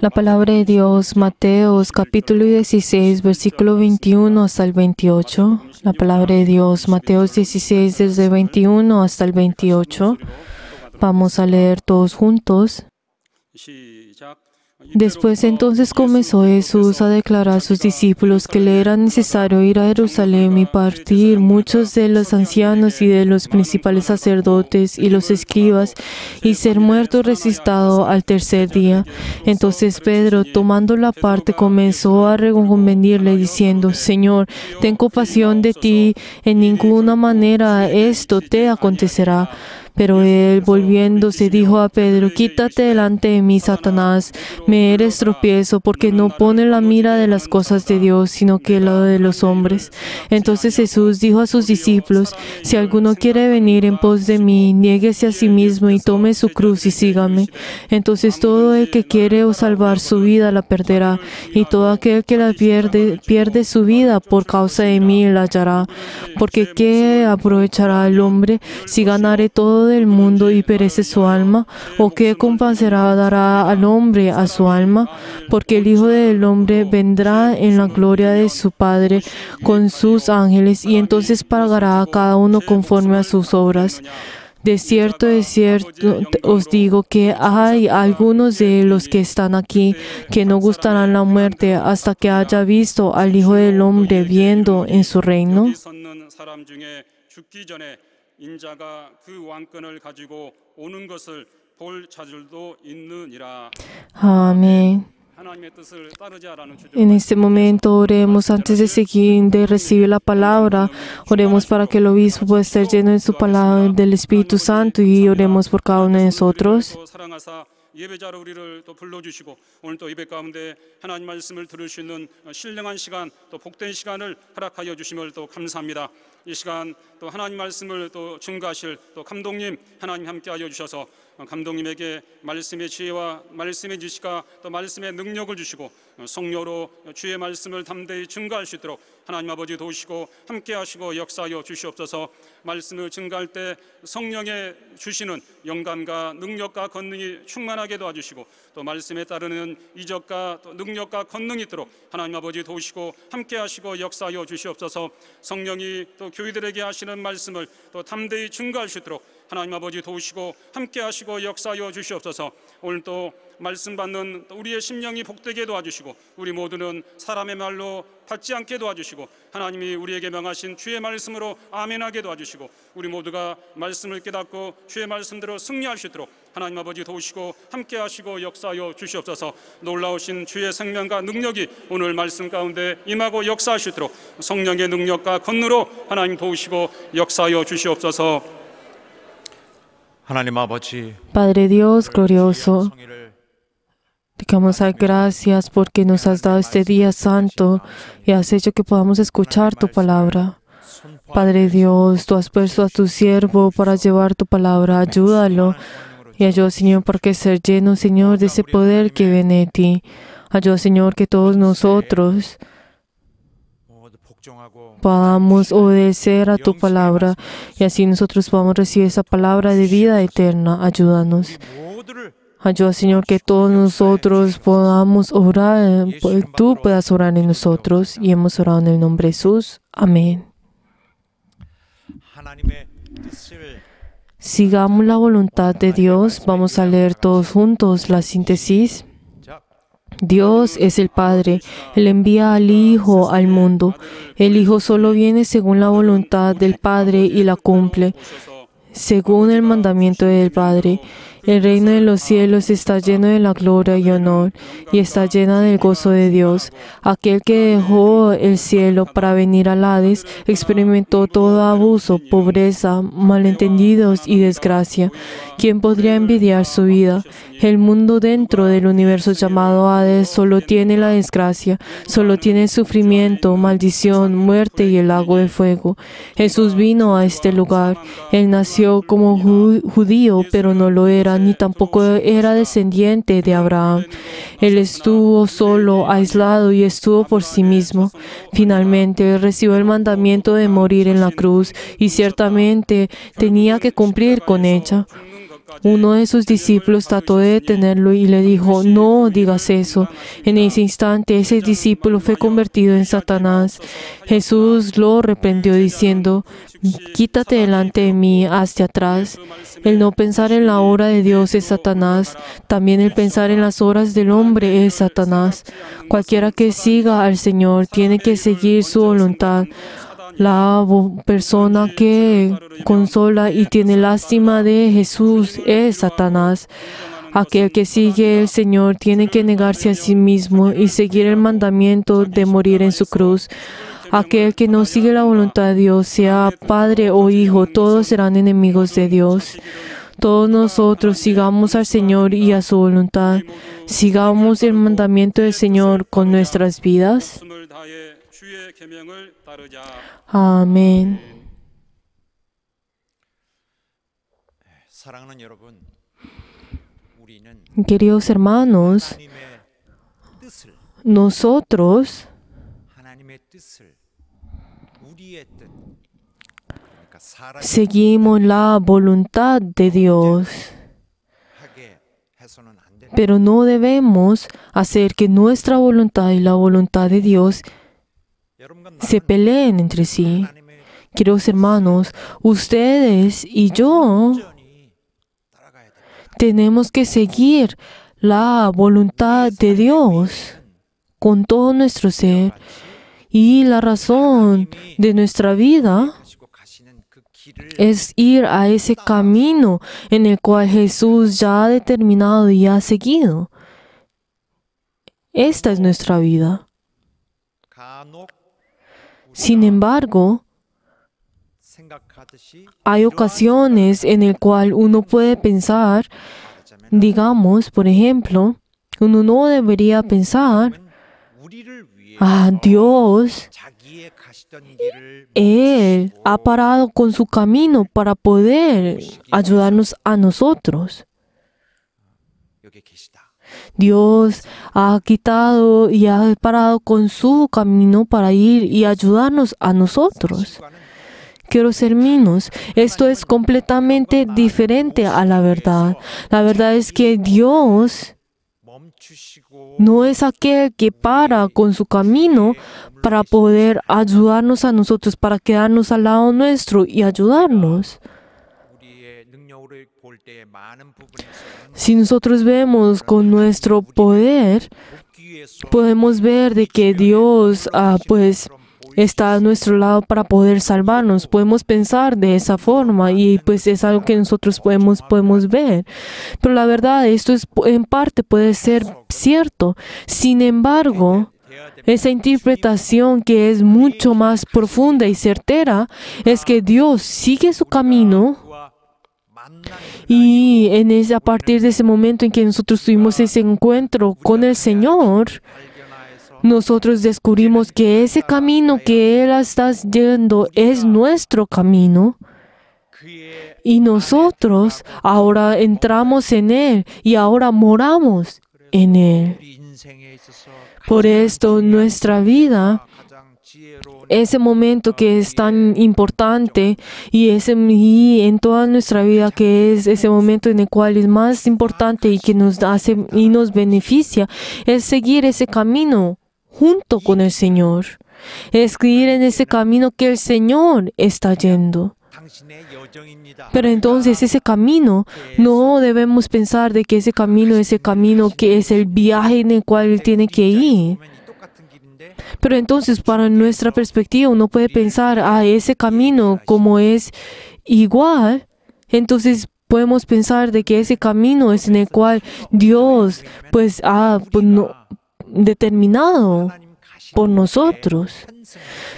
La palabra de Dios, Mateos capítulo 16, versículo 21 hasta el 28. La palabra de Dios, Mateos 16, desde el 21 hasta el 28. Vamos a leer todos juntos. Después entonces comenzó Jesús a declarar a sus discípulos que le era necesario ir a Jerusalén y partir muchos de los ancianos y de los principales sacerdotes y los escribas y ser muerto y resucitado al tercer día. Entonces Pedro, tomando la parte, comenzó a reconvenirle diciendo: Señor, ten compasión de ti, en ninguna manera esto te acontecerá. Pero él, volviéndose, dijo a Pedro: Quítate delante de mí, Satanás, me eres tropiezo, porque no pones la mira de las cosas de Dios, sino que la de los hombres. Entonces Jesús dijo a sus discípulos: Si alguno quiere venir en pos de mí, niéguese a sí mismo y tome su cruz y sígame. Entonces todo el que quiere salvar su vida la perderá, y todo aquel que la pierde su vida por causa de mí la hallará. Porque ¿qué aprovechará el hombre si ganare todo del mundo y perece su alma? ¿O qué compensará dará al hombre a su alma? Porque el Hijo del Hombre vendrá en la gloria de su Padre con sus ángeles, y entonces pagará a cada uno conforme a sus obras. De cierto os digo que hay algunos de los que están aquí que no gustarán la muerte hasta que haya visto al Hijo del Hombre viendo en su reino. Amén. En este momento oremos antes de recibir la palabra. Oremos para que el obispo pueda estar lleno de su palabra, del Espíritu Santo, y oremos por cada uno de nosotros. 예배자로 우리를 또 불러주시고 오늘 또 예배 가운데 하나님 말씀을 들을 수 있는 신령한 시간, 또 복된 시간을 허락하여 주심을 또 감사합니다. 이 시간 또 하나님 말씀을 또 증거하실 또 감독님 하나님 함께하여 주셔서 감독님에게 말씀의 지혜와 말씀의 지식과 또 말씀의 능력을 주시고 성령으로 주의 말씀을 담대히 증거할 수 있도록 하나님 아버지 도우시고 함께하시고 역사하여 주시옵소서. 말씀을 증거할 때 성령의 주시는 영감과 능력과 권능이 충만하게 도와주시고 또 말씀에 따르는 이적과 또 능력과 권능이 있도록 하나님 아버지 도우시고 함께하시고 역사하여 주시옵소서. 성령이 또 교회들에게 하시는 말씀을 또 담대히 증거할 수 있도록 하나님 아버지 도우시고 함께하시고 역사하여 주시옵소서. 오늘 또 말씀 받는 우리의 심령이 복되게 도와주시고 우리 모두는 사람의 말로 받지 않게 도와주시고 하나님이 우리에게 명하신 주의 말씀으로 아멘하게 도와주시고 우리 모두가 말씀을 깨닫고 주의 말씀대로 승리할 수 있도록 하나님 아버지 도우시고 함께하시고 역사하여 주시옵소서. 놀라우신 주의 생명과 능력이 오늘 말씀 가운데 임하고 역사할 수 있도록 성령의 능력과 권능으로 하나님 도우시고 역사하여 주시옵소서. 하나님 아버지, Padre Dios glorioso, te queremos dar gracias porque nos has dado este día santo y has hecho que podamos escuchar tu palabra. Padre Dios, tú has puesto a tu siervo para llevar tu palabra. Ayúdalo y ayuda, Señor, porque ser lleno, Señor, de ese poder que viene de ti. Ayuda, Señor, que todos nosotros podamos obedecer a tu palabra y así nosotros podamos recibir esa palabra de vida eterna. Ayúdanos. Ayuda, Señor, que todos nosotros podamos orar, tú puedas orar en nosotros, y hemos orado en el nombre de Jesús. Amén. Sigamos la voluntad de Dios. Vamos a leer todos juntos la síntesis. Dios es el Padre. Él envía al Hijo al mundo. El Hijo solo viene según la voluntad del Padre y la cumple, según el mandamiento del Padre. El reino de los cielos está lleno de la gloria y honor, y está llena del gozo de Dios. Aquel que dejó el cielo para venir al Hades experimentó todo abuso, pobreza, malentendidos y desgracia. ¿Quién podría envidiar su vida? El mundo dentro del universo llamado Hades solo tiene la desgracia, solo tiene sufrimiento, maldición, muerte y el lago de fuego. Jesús vino a este lugar. Él nació como judío, pero no lo era, ni tampoco era descendiente de Abraham. Él estuvo solo, aislado y estuvo por sí mismo. Finalmente, recibió el mandamiento de morir en la cruz y ciertamente tenía que cumplir con ella. Uno de sus discípulos trató de detenerlo y le dijo, no digas eso. En ese instante, ese discípulo fue convertido en Satanás. Jesús lo reprendió diciendo, quítate delante de mí, hazte atrás. El no pensar en la obra de Dios es Satanás. También el pensar en las obras del hombre es Satanás. Cualquiera que siga al Señor tiene que seguir su voluntad. La persona que consola y tiene lástima de Jesús es Satanás. Aquel que sigue al Señor tiene que negarse a sí mismo y seguir el mandamiento de morir en su cruz. Aquel que no sigue la voluntad de Dios, sea padre o hijo, todos serán enemigos de Dios. Todos nosotros sigamos al Señor y a su voluntad. Sigamos el mandamiento del Señor con nuestras vidas. Amén. Queridos hermanos, nosotros seguimos la voluntad de Dios, pero no debemos hacer que nuestra voluntad y la voluntad de Dios se peleen entre sí. Queridos hermanos, ustedes y yo tenemos que seguir la voluntad de Dios con todo nuestro ser, y la razón de nuestra vida es ir a ese camino en el cual Jesús ya ha determinado y ha seguido. Esta es nuestra vida. Sin embargo, hay ocasiones en las cuales uno puede pensar, digamos, por ejemplo, uno no debería pensar, Dios, Él ha parado con su camino para poder ayudarnos a nosotros. Dios ha quitado y ha parado con su camino para ir y ayudarnos a nosotros. Queridos hermanos, esto es completamente diferente a la verdad. La verdad es que Dios no es aquel que para con su camino para poder ayudarnos a nosotros, para quedarnos al lado nuestro y ayudarnos. Si nosotros vemos con nuestro poder, podemos ver de que Dios está a nuestro lado para poder salvarnos. Podemos pensar de esa forma y es algo que nosotros podemos ver. Pero la verdad, esto en parte puede ser cierto. Sin embargo, esa interpretación que es mucho más profunda y certera es que Dios sigue su camino. Y a partir de ese momento en que nosotros tuvimos ese encuentro con el Señor, nosotros descubrimos que ese camino que Él está yendo es nuestro camino. Y nosotros ahora entramos en Él y ahora moramos en Él. Por esto, nuestra vida, ese momento que es tan importante y en toda nuestra vida que es ese momento en el cual es más importante y que nos hace y nos beneficia, es seguir ese camino junto con el Señor. Es seguir en ese camino que el Señor está yendo. Pero entonces ese camino, no debemos pensar de que ese camino que es el viaje en el cual Él tiene que ir. Pero entonces, para nuestra perspectiva, uno puede pensar, ese camino como es igual, entonces podemos pensar de que ese camino es en el cual Dios ha determinado por nosotros.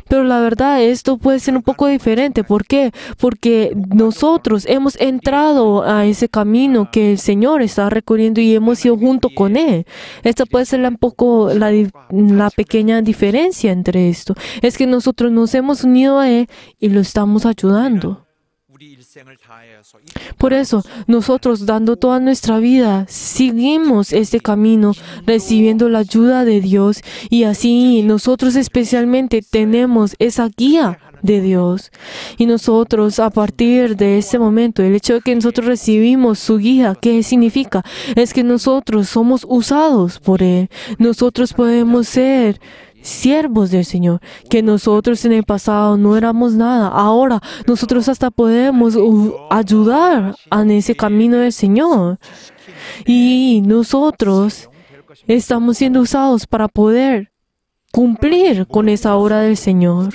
Pero la verdad, esto puede ser un poco diferente. ¿Por qué? Porque nosotros hemos entrado a ese camino que el Señor está recorriendo y hemos ido junto con Él. Esta puede ser un poco la pequeña diferencia entre esto. Es que nosotros nos hemos unido a Él y lo estamos ayudando. Por eso, nosotros, dando toda nuestra vida, seguimos este camino, recibiendo la ayuda de Dios, y así nosotros especialmente tenemos esa guía de Dios. Y nosotros, a partir de este momento, el hecho de que nosotros recibimos su guía, ¿qué significa? Es que nosotros somos usados por Él. Nosotros podemos ser siervos del Señor, que nosotros en el pasado no éramos nada. Ahora nosotros hasta podemos ayudar en ese camino del Señor. Y nosotros estamos siendo usados para poder cumplir con esa obra del Señor.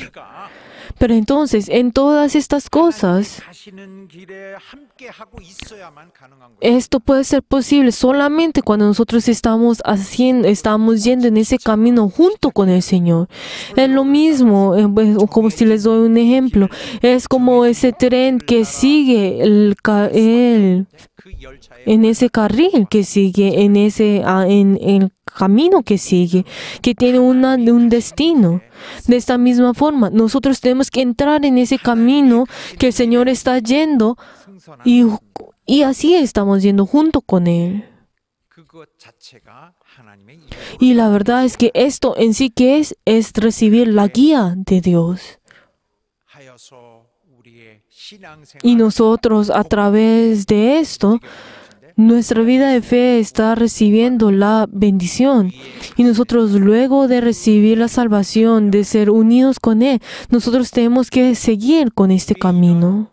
Pero entonces, en todas estas cosas, esto puede ser posible solamente cuando nosotros estamos yendo en ese camino junto con el Señor. Es lo mismo, como si les doy un ejemplo, es como ese tren que sigue en ese carril que sigue, en el camino que sigue, que tiene un destino. De esta misma forma, nosotros tenemos que entrar en ese camino que el Señor está yendo y así estamos yendo junto con Él. Y la verdad es que esto en sí que es recibir la guía de Dios. Y nosotros a través de esto, nuestra vida de fe está recibiendo la bendición. Y nosotros luego de recibir la salvación, de ser unidos con Él, nosotros tenemos que seguir con este camino.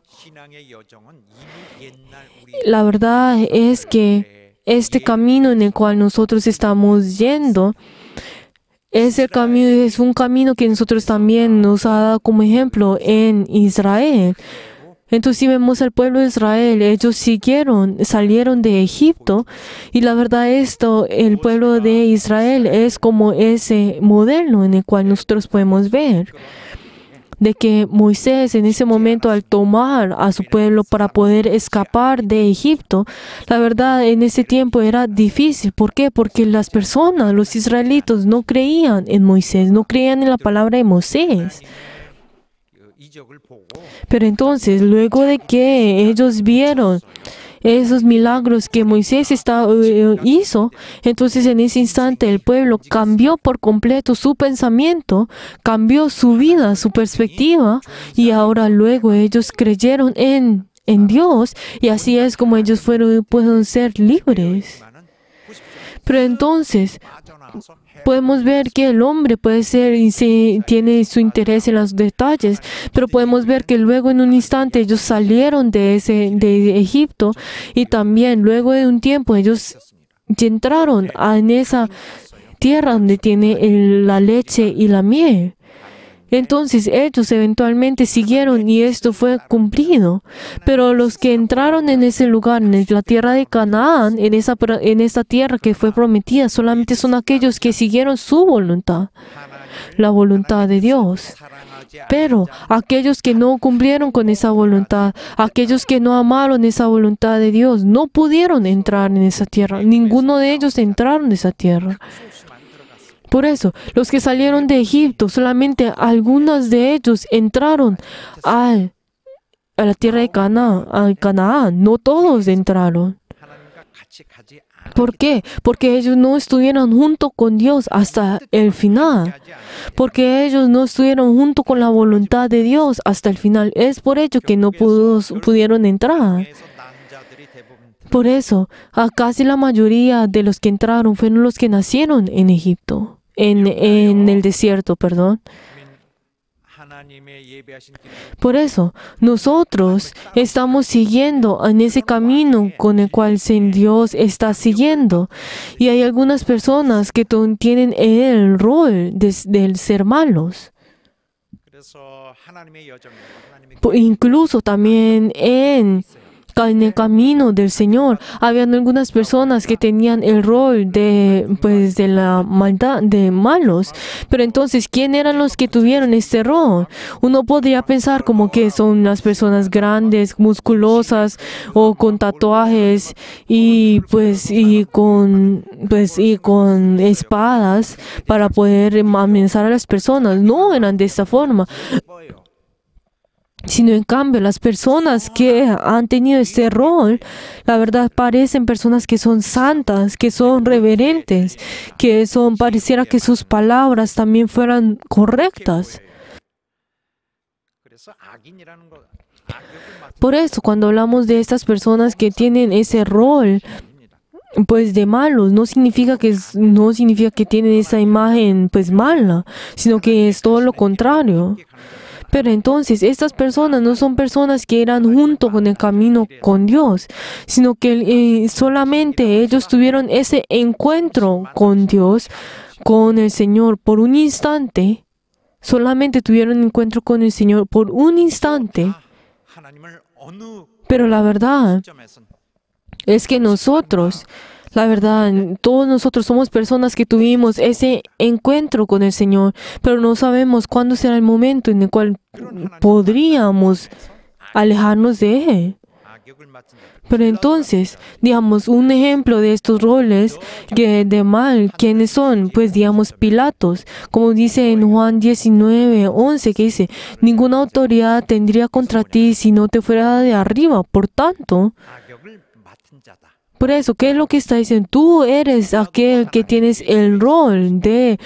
La verdad es que este camino en el cual nosotros estamos yendo, es un camino que nosotros también nos ha dado como ejemplo en Israel. Entonces, si vemos al pueblo de Israel, ellos salieron de Egipto, y la verdad el pueblo de Israel es como ese modelo en el cual nosotros podemos ver de que Moisés en ese momento, al tomar a su pueblo para poder escapar de Egipto, la verdad en ese tiempo era difícil. ¿Por qué? Porque las personas, los israelitos, no creían en Moisés, no creían en la palabra de Moisés. Pero entonces, luego de que ellos vieron esos milagros que Moisés hizo, entonces en ese instante el pueblo cambió por completo su pensamiento, cambió su vida, su perspectiva, y ahora luego ellos creyeron en Dios, y así es como ellos pueden ser libres. Pero entonces, podemos ver que el hombre puede ser y tiene su interés en los detalles, pero podemos ver que luego en un instante ellos salieron de Egipto, y también luego de un tiempo ellos entraron en esa tierra donde tiene la leche y la miel. Entonces ellos eventualmente siguieron y esto fue cumplido. Pero los que entraron en ese lugar, en la tierra de Canaán, en esa tierra que fue prometida, solamente son aquellos que siguieron su voluntad, la voluntad de Dios. Pero aquellos que no cumplieron con esa voluntad, aquellos que no amaron esa voluntad de Dios, no pudieron entrar en esa tierra. Ninguno de ellos entraron en esa tierra. Por eso, los que salieron de Egipto, solamente algunos de ellos entraron a la tierra de Canaán. No todos entraron. ¿Por qué? Porque ellos no estuvieron junto con Dios hasta el final. Porque ellos no estuvieron junto con la voluntad de Dios hasta el final. Es por ello que no pudieron entrar. Por eso, casi la mayoría de los que entraron fueron los que nacieron en Egipto, en el desierto, perdón. Por eso, nosotros estamos siguiendo en ese camino con el cual Dios está siguiendo. Y hay algunas personas que tienen el rol de ser malos. Incluso también en el camino del Señor, habían algunas personas que tenían el rol de la maldad, de malos. Pero entonces, ¿quién eran los que tuvieron este rol? Uno podría pensar como que son las personas grandes, musculosas o con tatuajes y con espadas para poder amenazar a las personas. No eran de esta forma. Sino en cambio, las personas que han tenido este rol, la verdad, parecen personas que son santas, que son reverentes, que pareciera que sus palabras también fueran correctas. Por eso, cuando hablamos de estas personas que tienen ese rol, pues de malos, no significa que tienen esa imagen pues mala, sino que es todo lo contrario. Pero entonces, estas personas no son personas que eran junto con el camino con Dios, sino que solamente ellos tuvieron ese encuentro con Dios, con el Señor, por un instante. Solamente tuvieron encuentro con el Señor por un instante. Pero la verdad es que nosotros, la verdad, todos nosotros somos personas que tuvimos ese encuentro con el Señor, pero no sabemos cuándo será el momento en el cual podríamos alejarnos de Él. Pero entonces, digamos, un ejemplo de estos roles de mal, ¿quiénes son? Pues digamos Pilatos, como dice en Juan 19:11, que dice, ninguna autoridad tendría contra ti si no te fuera de arriba. Por tanto, por eso, ¿qué es lo que está diciendo? Tú eres aquel que tienes el rol de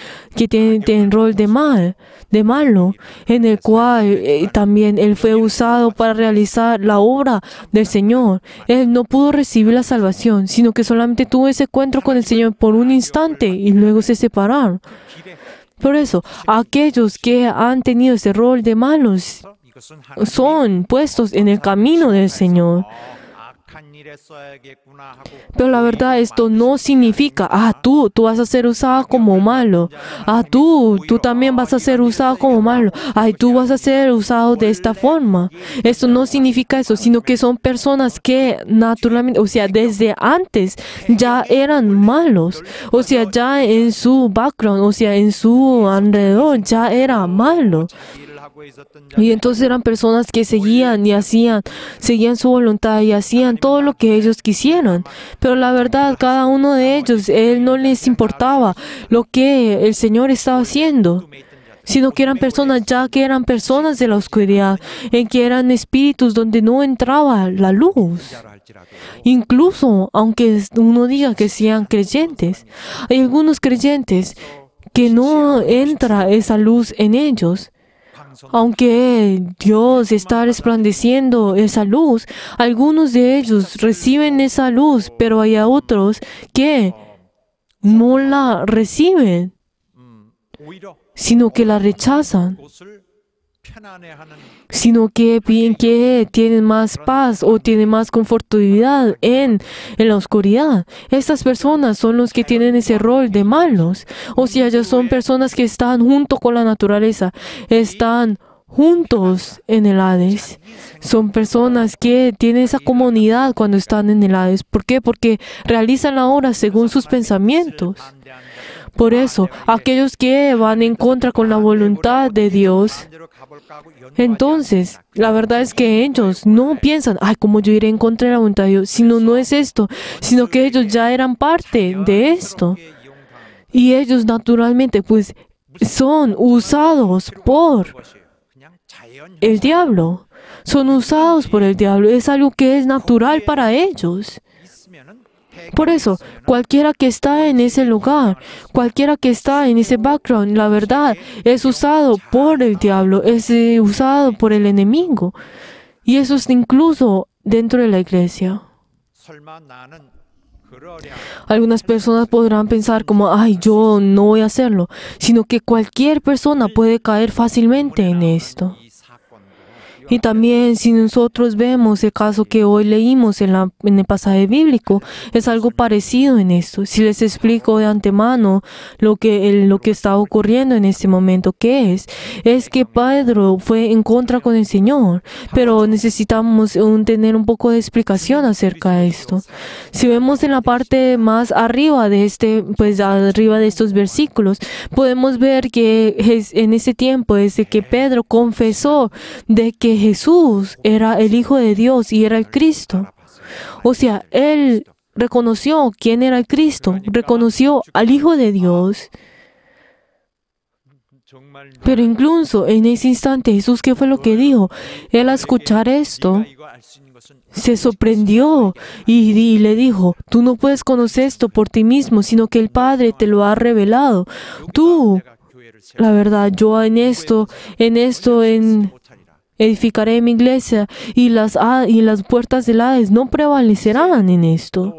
malo, en el cual también Él fue usado para realizar la obra del Señor. Él no pudo recibir la salvación, sino que solamente tuvo ese encuentro con el Señor por un instante y luego se separaron. Por eso, aquellos que han tenido ese rol de malos son puestos en el camino del Señor. Pero la verdad, esto no significa, tú vas a ser usado como malo. Tú también vas a ser usado como malo. Tú vas a ser usado de esta forma. Esto no significa eso, sino que son personas que naturalmente, desde antes ya eran malos. Ya en su background, en su alrededor ya era malo. Y entonces eran personas que seguían su voluntad y hacían todo lo que ellos quisieran. Pero la verdad, cada uno de ellos, Él no les importaba lo que el Señor estaba haciendo, sino que eran personas de la oscuridad, en que eran espíritus donde no entraba la luz. Incluso, aunque uno diga que sean creyentes, hay algunos creyentes que no entra esa luz en ellos. Aunque Dios está resplandeciendo esa luz, algunos de ellos reciben esa luz, pero hay otros que no la reciben, sino que la rechazan, sino que tienen más paz o tienen más confortabilidad en la oscuridad. Estas personas son los que tienen ese rol de malos. Ellos son personas que están junto con la naturaleza, están juntos en el Hades. Son personas que tienen esa comunidad cuando están en el Hades. ¿Por qué? Porque realizan la obra según sus pensamientos. Por eso, aquellos que van en contra con la voluntad de Dios, entonces, la verdad es que ellos no piensan, ¿cómo yo iré en contra de la voluntad de Dios? No es esto, sino que ellos ya eran parte de esto. Y ellos naturalmente, pues, son usados por el diablo. Son usados por el diablo. Es algo que es natural para ellos. Por eso, cualquiera que está en ese lugar, cualquiera que está en ese background, la verdad, es usado por el diablo, es usado por el enemigo. Y eso es incluso dentro de la iglesia. Algunas personas podrán pensar como, yo no voy a hacerlo, sino que cualquier persona puede caer fácilmente en esto. Y también si nosotros vemos el caso que hoy leímos en el pasaje bíblico, es algo parecido en esto. Si les explico de antemano lo que está ocurriendo en este momento, ¿qué es? Es que Pedro fue en contra con el Señor, pero necesitamos tener un poco de explicación acerca de esto. Si vemos en la parte más arriba de arriba de estos versículos, podemos ver que en ese tiempo, desde que Pedro confesó de que Jesús era el Hijo de Dios y era el Cristo. Él reconoció quién era el Cristo, reconoció al Hijo de Dios. Pero incluso en ese instante, Jesús, ¿qué fue lo que dijo? Él al escuchar esto, se sorprendió y le dijo, tú no puedes conocer esto por ti mismo, sino que el Padre te lo ha revelado. Tú, la verdad, yo edificaré mi iglesia y las puertas del Hades no prevalecerán en esto.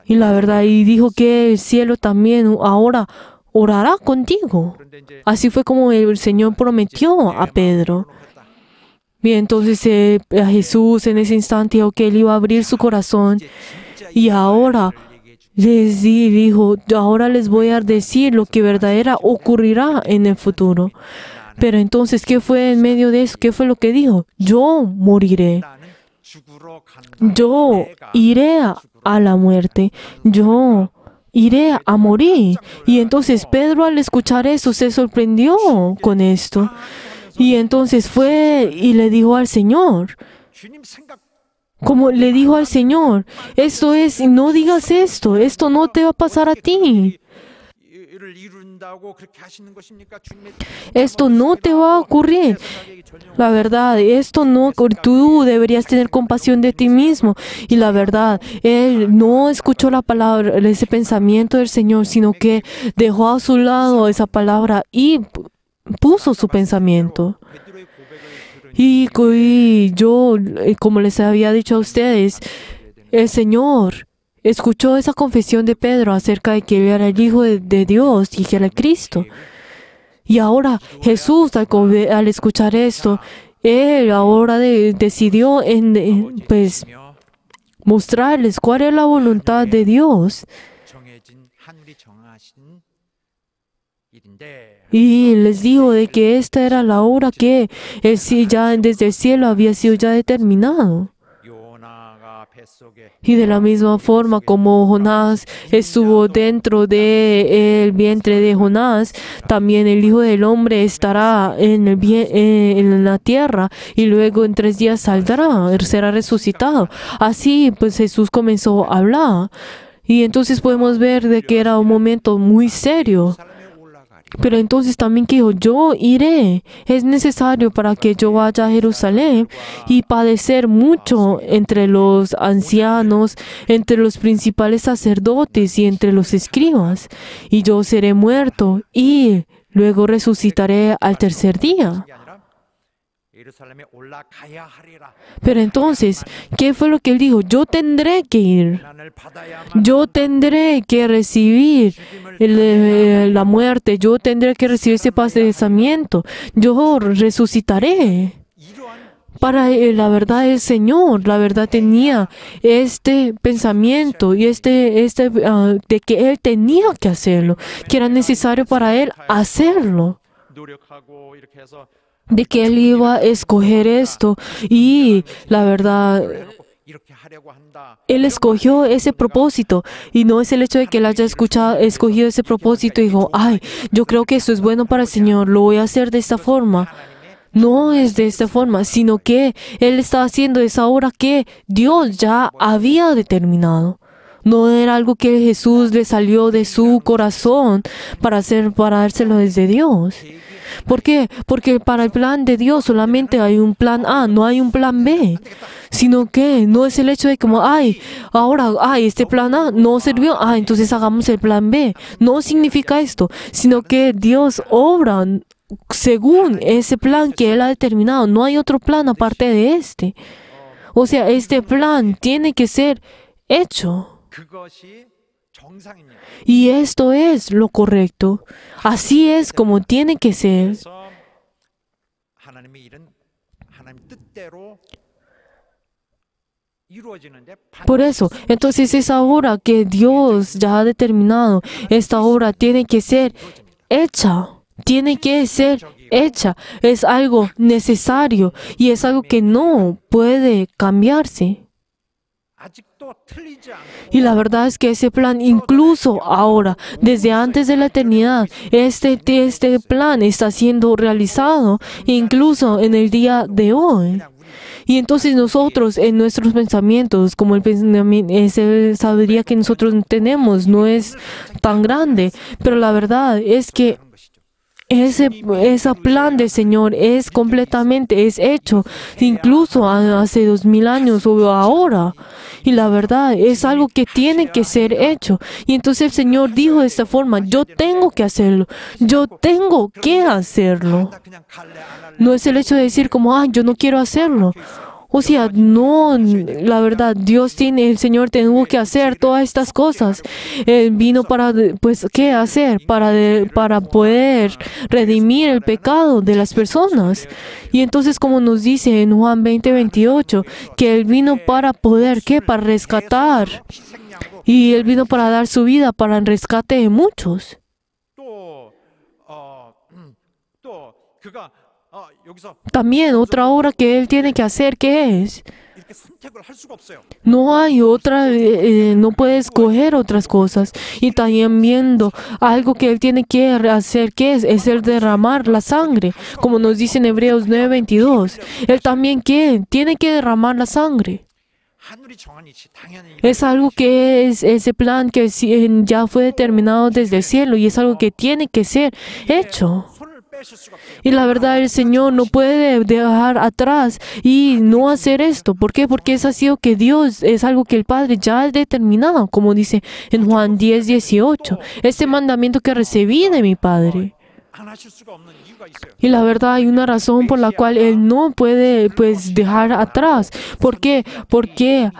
Y la verdad, y dijo que el cielo también ahora orará contigo. Así fue como el Señor prometió a Pedro. Bien, entonces a Jesús en ese instante dijo que Él iba a abrir su corazón y ahora dijo, ahora les voy a decir lo que verdadera ocurrirá en el futuro. Pero entonces, ¿qué fue en medio de eso? ¿Qué fue lo que dijo? Yo moriré. Yo iré a la muerte. Yo iré a morir. Y entonces Pedro al escuchar eso se sorprendió con esto. Y entonces fue y le dijo al Señor, como le dijo al Señor, esto es, no digas esto no te va a pasar a ti. Esto no te va a ocurrir. La verdad, esto no, tú deberías tener compasión de ti mismo. Y la verdad, él no escuchó la palabra, ese pensamiento del Señor, sino que dejó a su lado esa palabra y puso su pensamiento. Y yo, como les había dicho a ustedes, el Señor escuchó esa confesión de Pedro acerca de que él era el Hijo de Dios y que era el Cristo. Y ahora Jesús, al escuchar esto, Él ahora decidió pues, mostrarles cuál es la voluntad de Dios. Y les dijo de que esta era la hora que ya desde el cielo había sido ya determinado. Y de la misma forma como Jonás estuvo dentro del vientre de Jonás, también el Hijo del Hombre estará en la tierra y luego en 3 días saldrá, será resucitado. Así pues Jesús comenzó a hablar. Y entonces podemos ver de que era un momento muy serio. Pero entonces también que dijo, yo iré. Es necesario para que yo vaya a Jerusalén y padecer mucho entre los ancianos, entre los principales sacerdotes y entre los escribas. Y yo seré muerto y luego resucitaré al 3er día. Pero entonces, ¿qué fue lo que él dijo? Yo tendré que ir. Yo tendré que recibir la muerte. Yo tendré que recibir ese padecimiento. Yo resucitaré. Para la verdad el Señor, la verdad tenía este pensamiento y de que Él tenía que hacerlo, que era necesario para Él hacerlo. De que Él iba a escoger esto y la verdad, Él escogió ese propósito y no es el hecho de que Él haya escogido ese propósito y dijo, ay, yo creo que esto es bueno para el Señor, lo voy a hacer de esta forma. No es de esta forma, sino que Él está haciendo esa obra que Dios ya había determinado. No era algo que Jesús le salió de su corazón para dárselo desde Dios. ¿Por qué? Porque para el plan de Dios solamente hay un plan A, no hay un plan B. Sino que no es el hecho de como, este plan A no sirvió, entonces hagamos el plan B. No significa esto, sino que Dios obra según ese plan que Él ha determinado. No hay otro plan aparte de este. O sea, este plan tiene que ser hecho. Y esto es lo correcto. Así es como tiene que ser. Por eso, entonces esa obra que Dios ya ha determinado, esta obra tiene que ser hecha. Tiene que ser hecha. Es algo necesario y es algo que no puede cambiarse. Y la verdad es que ese plan, incluso ahora, desde antes de la eternidad, este plan está siendo realizado, incluso en el día de hoy. Y entonces nosotros, en nuestros pensamientos, como esa sabiduría que nosotros tenemos no es tan grande, pero la verdad es que ese plan del Señor es hecho, incluso hace 2000 años o ahora. Y la verdad es algo que tiene que ser hecho. Y entonces el Señor dijo de esta forma: yo tengo que hacerlo. Yo tengo que hacerlo. No es el hecho de decir como, yo no quiero hacerlo. O sea, no, la verdad, el Señor tuvo que hacer todas estas cosas. Él vino para, pues, ¿qué hacer? Para poder redimir el pecado de las personas. Y entonces, como nos dice en Juan 20:28, que Él vino para poder, ¿qué? Para rescatar. Y Él vino para dar su vida para el rescate de muchos. También otra obra que Él tiene que hacer, ¿qué es? No hay otra, no puede escoger otras cosas. Y también viendo algo que Él tiene que hacer, ¿qué es? Es el derramar la sangre, como nos dice en Hebreos 9:22. Él también, ¿qué? Tiene que derramar la sangre. Es algo que es ese plan que ya fue determinado desde el cielo y es algo que tiene que ser hecho. Y la verdad, el Señor no puede dejar atrás y no hacer esto. ¿Por qué? Porque es así que Dios es algo que el Padre ya ha determinado, como dice en Juan 10:18. Este mandamiento que recibí de mi Padre. Y la verdad, hay una razón por la cual Él no puede, pues, dejar atrás. ¿Por qué? Porque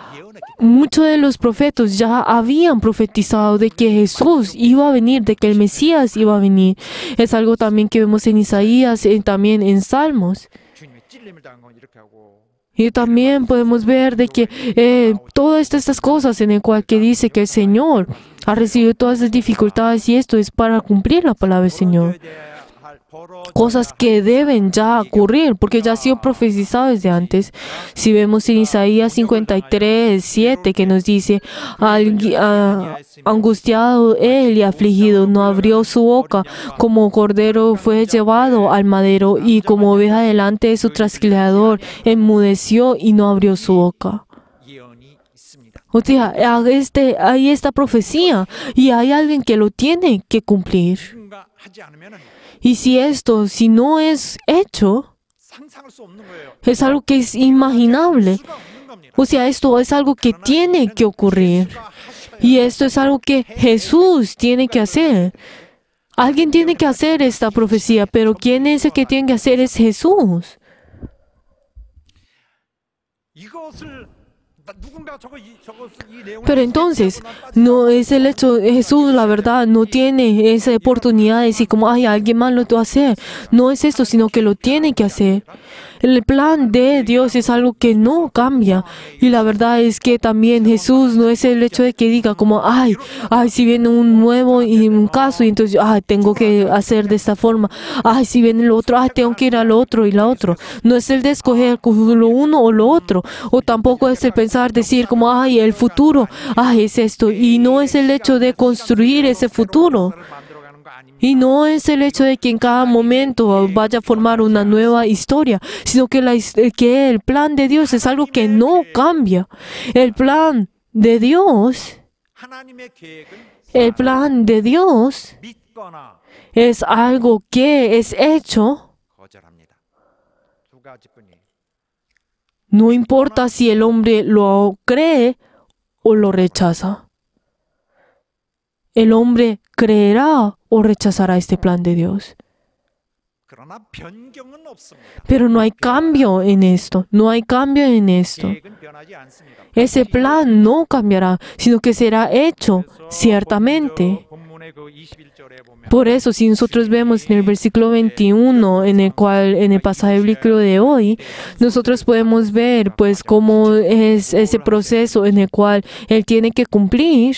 muchos de los profetas ya habían profetizado de que Jesús iba a venir, de que el Mesías iba a venir. Es algo también que vemos en Isaías y también en Salmos. Y también podemos ver de que todas estas cosas en el cual que dice que el Señor ha recibido todas las dificultades y esto es para cumplir la palabra del Señor. Cosas que deben ya ocurrir, porque ya ha sido profetizado desde antes. Si vemos en Isaías 53:7, que nos dice: angustiado él y afligido, no abrió su boca, como cordero fue llevado al madero, y como oveja delante de su trasquilador, enmudeció y no abrió su boca. O sea, hay esta profecía y hay alguien que lo tiene que cumplir. Y si no es hecho, es algo que es inimaginable. O sea, esto es algo que tiene que ocurrir. Y esto es algo que Jesús tiene que hacer. Alguien tiene que hacer esta profecía, pero ¿quién es el que tiene que hacer? Es Jesús. Pero entonces, no es el hecho, Jesús, la verdad, no tiene esa oportunidad de decir como, alguien más lo va a hacer. No es esto, sino que lo tiene que hacer. El plan de Dios es algo que no cambia. Y la verdad es que también Jesús no es el hecho de que diga como, si viene un nuevo y un caso, y entonces, tengo que hacer de esta forma. Si viene lo otro, tengo que ir al otro y la otro. No es el de escoger lo uno o lo otro. O tampoco es el pensar, decir como, el futuro, es esto. Y no es el hecho de construir ese futuro. Y no es el hecho de que en cada momento vaya a formar una nueva historia, sino que el plan de Dios es algo que no cambia. El plan de Dios es algo que es hecho. No importa si el hombre lo cree o lo rechaza. El hombre creerá o rechazará este plan de Dios. Pero no hay cambio en esto. No hay cambio en esto. Ese plan no cambiará, sino que será hecho ciertamente. Por eso, si nosotros vemos en el versículo 21, en el pasaje bíblico de hoy, nosotros podemos ver, pues, cómo es ese proceso en el cual Él tiene que cumplir.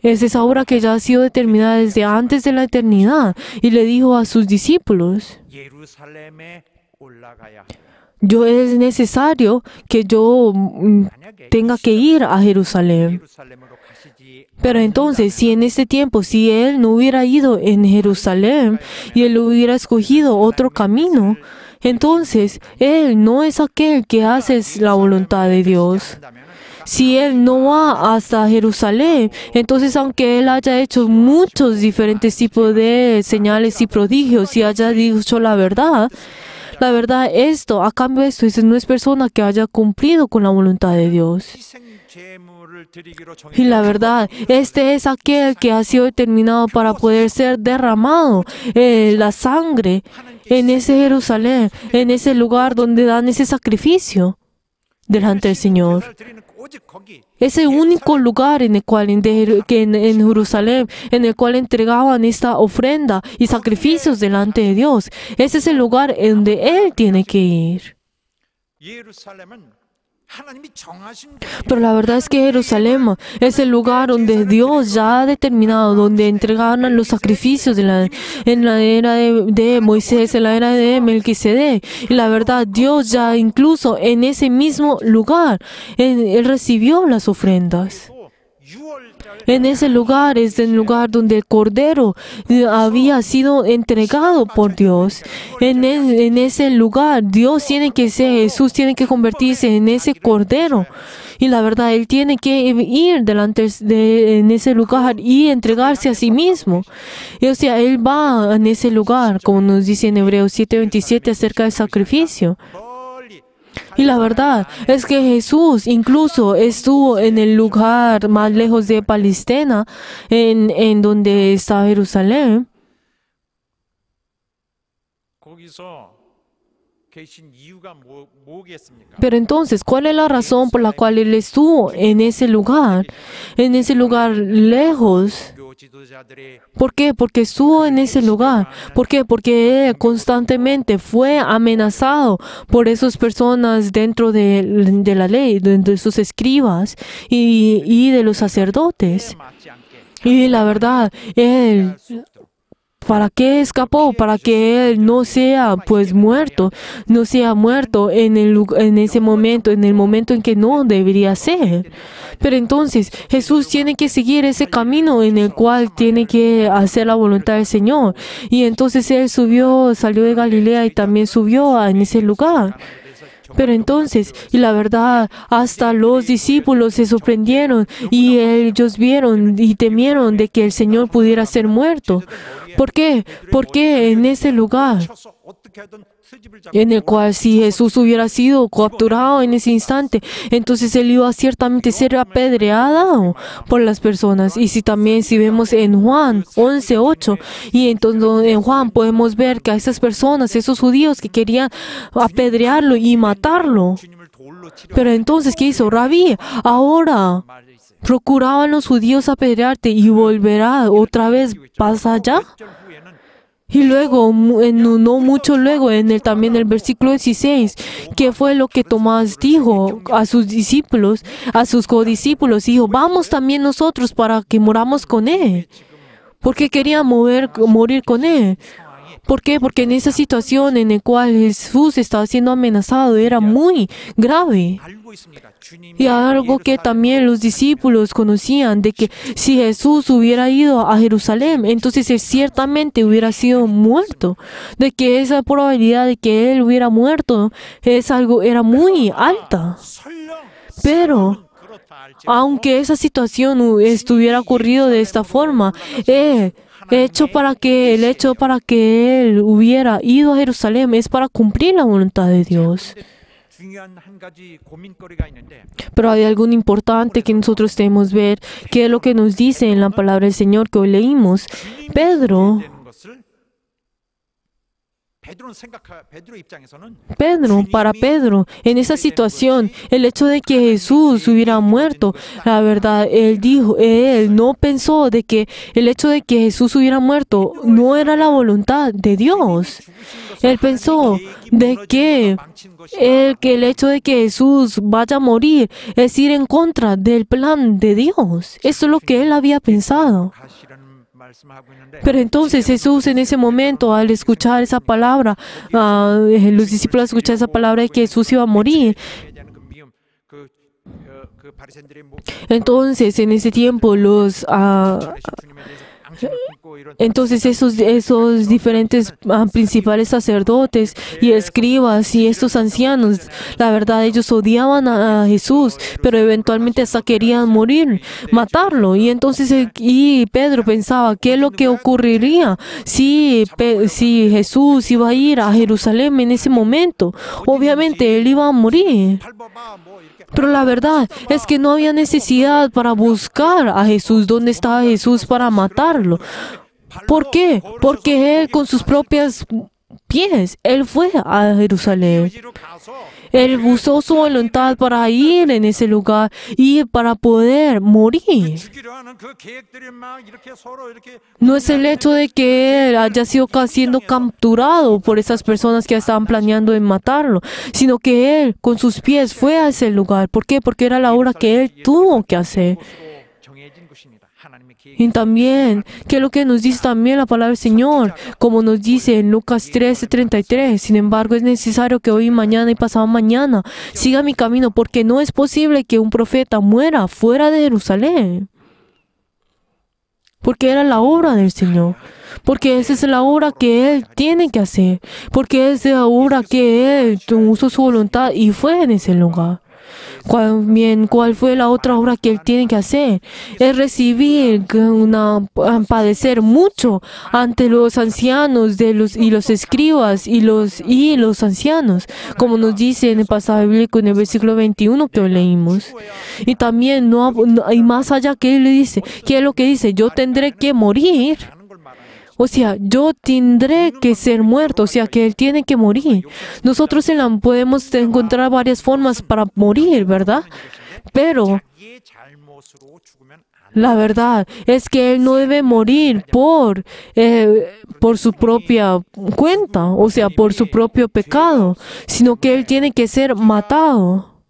Es esa obra que ya ha sido determinada desde antes de la eternidad. Y le dijo a sus discípulos: es necesario que yo tenga que ir a Jerusalén. Pero entonces, si en este tiempo, si Él no hubiera ido en Jerusalén y Él hubiera escogido otro camino, entonces Él no es aquel que hace la voluntad de Dios. si Él no va hasta Jerusalén, entonces aunque Él haya hecho muchos diferentes tipos de señales y prodigios y haya dicho la verdad, a cambio de esto, no es persona que haya cumplido con la voluntad de Dios. Y la verdad, este es aquel que ha sido determinado para poder ser derramado la sangre en ese Jerusalén, en ese lugar donde dan ese sacrificio delante del Señor. Ese único lugar en el cual en Jerusalén, en el cual entregaban esta ofrenda y sacrificios delante de Dios. Ese es el lugar en donde Él tiene que ir. Pero la verdad es que Jerusalén es el lugar donde Dios ya ha determinado, donde entregaron los sacrificios en la era de Moisés, en la era de Melquisedec. Y la verdad, Dios ya incluso en ese mismo lugar, Él recibió las ofrendas. En ese lugar es el lugar donde el Cordero había sido entregado por Dios. En ese lugar, Jesús tiene que convertirse en ese Cordero. Y la verdad, Él tiene que ir en ese lugar y entregarse a sí mismo. Y, o sea, Él va en ese lugar, como nos dice en Hebreos 7:27 acerca del sacrificio. Y la verdad es que Jesús incluso estuvo en el lugar más lejos de Palestina, en donde está Jerusalén. Pero entonces, ¿cuál es la razón por la cual Él estuvo en ese lugar lejos? ¿Por qué? Porque estuvo en ese lugar. ¿Por qué? Porque Él constantemente fue amenazado por esas personas dentro de la ley, de sus escribas y de los sacerdotes. Y la verdad, Él... ¿Para qué escapó? Para que Él no sea muerto en ese momento, en el momento en que no debería ser. Pero entonces Jesús tiene que seguir ese camino en el cual tiene que hacer la voluntad del Señor. Y entonces Él salió de Galilea y también subió en ese lugar. Pero entonces, y la verdad, hasta los discípulos se sorprendieron y ellos vieron y temieron de que el Señor pudiera ser muerto. ¿Por qué? Porque en ese lugar, en el cual si Jesús hubiera sido capturado en ese instante, entonces Él iba a ciertamente ser apedreado por las personas. Y si vemos en Juan 11:8, y entonces en Juan podemos ver que a esas personas, esos judíos que querían apedrearlo y matarlo. Pero entonces, ¿qué hizo? Rabí, ahora procuraban los judíos apedrearte y volverá otra vez, ¿pasa allá? Y luego, no mucho luego, también el versículo 16, ¿qué fue lo que Tomás dijo a sus discípulos, a sus codiscípulos? Dijo, vamos también nosotros para que moramos con Él. Porque querían morir con Él. ¿Por qué? Porque en esa situación en la cual Jesús estaba siendo amenazado era muy grave. Y algo que también los discípulos conocían, de que si Jesús hubiera ido a Jerusalén, entonces Él ciertamente hubiera sido muerto. De que esa probabilidad de que Él hubiera muerto era muy alta. Pero aunque esa situación estuviera ocurrido de esta forma, el hecho para que Él hubiera ido a Jerusalén es para cumplir la voluntad de Dios. Pero hay algo importante que nosotros debemos ver, que es lo que nos dice en la palabra del Señor que hoy leímos. Para Pedro, en esa situación, el hecho de que Jesús hubiera muerto, la verdad, él no pensó de que el hecho de que Jesús hubiera muerto no era la voluntad de Dios. Él pensó de que el hecho de que Jesús vaya a morir es ir en contra del plan de Dios. Eso es lo que él había pensado. Pero entonces Jesús en ese momento, al escuchar esa palabra, los discípulos escucharon esa palabra de que Jesús iba a morir. Entonces en ese tiempo Entonces esos diferentes principales sacerdotes y escribas y estos ancianos, la verdad, ellos odiaban a Jesús, pero eventualmente hasta querían morir, matarlo. Y entonces y Pedro pensaba, ¿qué es lo que ocurriría si Jesús iba a ir a Jerusalén en ese momento? Obviamente él iba a morir. Pero la verdad es que no había necesidad para buscar a Jesús. ¿Dónde estaba Jesús para matarlo? ¿Por qué? Porque él con sus propios pies, él fue a Jerusalén. Él usó su voluntad para ir en ese lugar y para poder morir. No es el hecho de que él haya sido siendo capturado por esas personas que estaban planeando en matarlo, sino que él con sus pies fue a ese lugar. ¿Por qué? Porque era la obra que él tuvo que hacer. Y también, ¿qué es lo que nos dice también la palabra del Señor? Como nos dice en Lucas 13:33, sin embargo, es necesario que hoy, mañana y pasado mañana siga mi camino, porque no es posible que un profeta muera fuera de Jerusalén. Porque era la obra del Señor. Porque esa es la obra que Él tiene que hacer. Porque es la obra que Él usó su voluntad y fue en ese lugar. ¿Cuál fue la otra obra que él tiene que hacer? Es recibir, padecer mucho ante los ancianos y los escribas y los ancianos, como nos dice en el pasaje bíblico en el versículo 21 que hoy leímos. Y también y más allá que él le dice, ¿qué es lo que dice? Yo tendré que morir. O sea, yo tendré que ser muerto, o sea, que Él tiene que morir. Nosotros podemos encontrar varias formas para morir, ¿verdad? Pero la verdad es que Él no debe morir por su propia cuenta, o sea, por su propio pecado, sino que Él tiene que ser matado.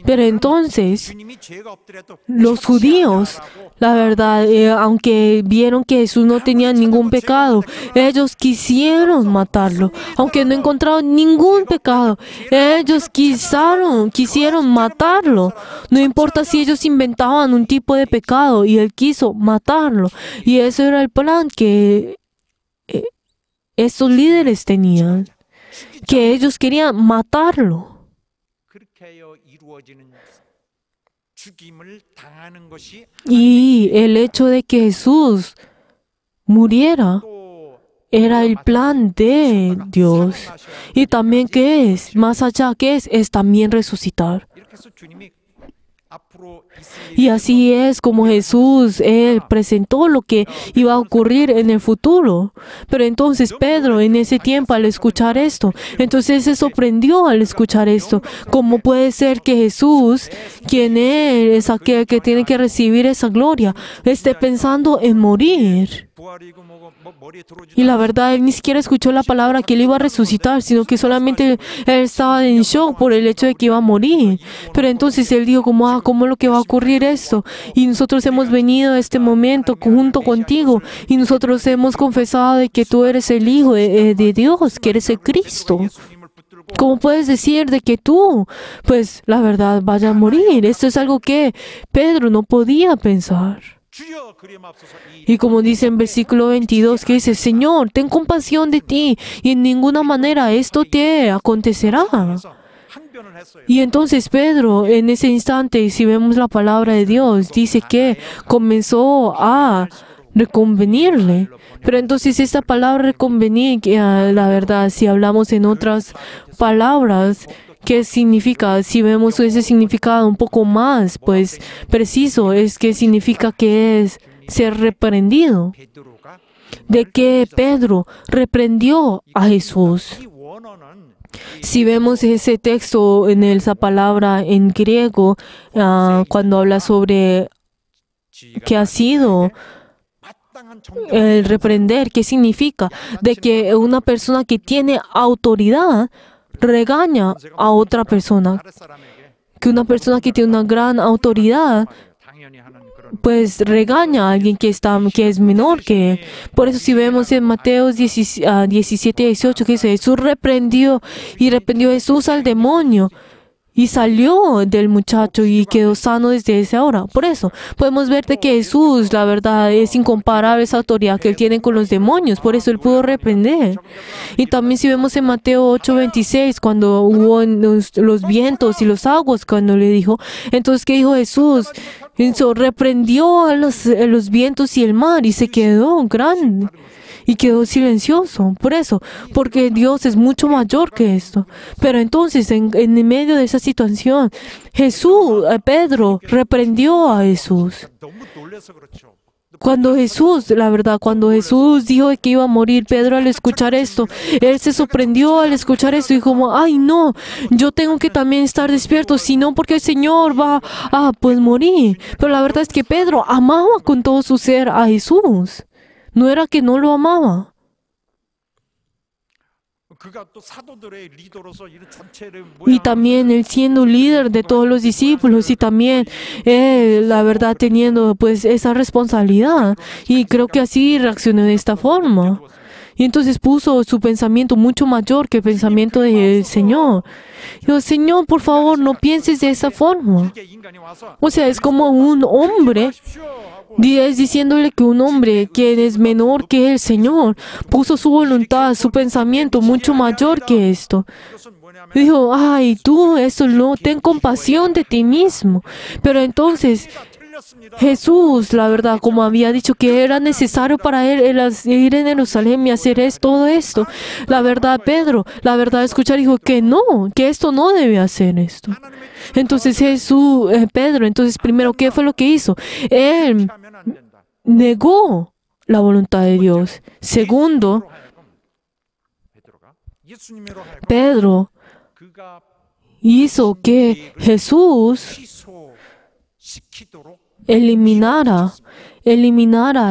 Pero entonces, los judíos, la verdad, aunque vieron que Jesús no tenía ningún pecado, ellos quisieron matarlo. Aunque no encontraron ningún pecado, ellos quisieron matarlo. No importa si ellos inventaban un tipo de pecado y él quiso matarlo. Y eso era el plan que estos líderes tenían, que ellos querían matarlo. Y el hecho de que Jesús muriera era el plan de Dios. Y también, ¿qué es? Más allá, ¿qué es también resucitar. Y así es como Jesús, Él presentó lo que iba a ocurrir en el futuro. Pero entonces Pedro en ese tiempo al escuchar esto, entonces se sorprendió al escuchar esto. ¿Cómo puede ser que Jesús, quien Él es aquel que tiene que recibir esa gloria, esté pensando en morir? Y la verdad, él ni siquiera escuchó la palabra que él iba a resucitar, sino que solamente él estaba en shock por el hecho de que iba a morir. Pero entonces él dijo, ¿cómo es lo que va a ocurrir esto? Y nosotros hemos venido a este momento junto contigo y nosotros hemos confesado de que tú eres el Hijo de Dios, que eres el Cristo. ¿Cómo puedes decir de que tú, pues la verdad, vaya a morir? Esto es algo que Pedro no podía pensar. Y como dice en versículo 22, que dice, Señor, ten compasión de ti, y en ninguna manera esto te acontecerá. Y entonces Pedro, en ese instante, si vemos la palabra de Dios, dice que comenzó a reconvenirle. Pero entonces esta palabra reconvenir, la verdad, si hablamos en otras palabras, ¿qué significa? Si vemos ese significado un poco más, pues preciso, es que significa que es ser reprendido. De que Pedro reprendió a Jesús. Si vemos ese texto en esa palabra en griego, cuando habla sobre qué ha sido el reprender, ¿qué significa? De que una persona que tiene autoridad regaña a otra persona. Que una persona que tiene una gran autoridad, pues regaña a alguien que es menor que él. Por eso si vemos en Mateo 17:18 que dice, Jesús reprendió Jesús al demonio. y salió del muchacho y quedó sano desde esa hora. Por eso, podemos ver de que Jesús, la verdad, es incomparable esa autoridad que Él tiene con los demonios. Por eso Él pudo reprender. Y también si vemos en Mateo 8:26, cuando hubo los vientos y los aguas, cuando le dijo, entonces, ¿qué dijo Jesús? Reprendió a los vientos y el mar y se quedó grande. Y quedó silencioso. Por eso, porque Dios es mucho mayor que esto. Pero entonces, en medio de esa situación, Pedro reprendió a Jesús. Cuando Jesús dijo que iba a morir, Pedro al escuchar esto, él se sorprendió al escuchar esto y dijo, ay no, yo tengo que también estar despierto, sino porque el Señor va a morir. Pero la verdad es que Pedro amaba con todo su ser a Jesús. No era que no lo amaba. Y también él siendo líder de todos los discípulos y también él, la verdad, teniendo pues esa responsabilidad. Y creo que así reaccionó de esta forma. Y entonces puso su pensamiento mucho mayor que el pensamiento del Señor. Dijo, Señor, por favor, no pienses de esa forma. O sea, es como un hombre. Es diciéndole que un hombre que es menor que el Señor puso su voluntad, su pensamiento mucho mayor que esto. Dijo, ay, tú, eso no, ten compasión de ti mismo. Pero entonces Jesús, la verdad, como había dicho que era necesario para él ir en Jerusalén y hacer todo esto. La verdad, Pedro, la verdad, escuchar, dijo que no, que esto no debe hacer esto. Entonces Pedro, entonces primero, ¿qué fue lo que hizo? Él negó la voluntad de Dios. Segundo, Pedro hizo que Jesús eliminara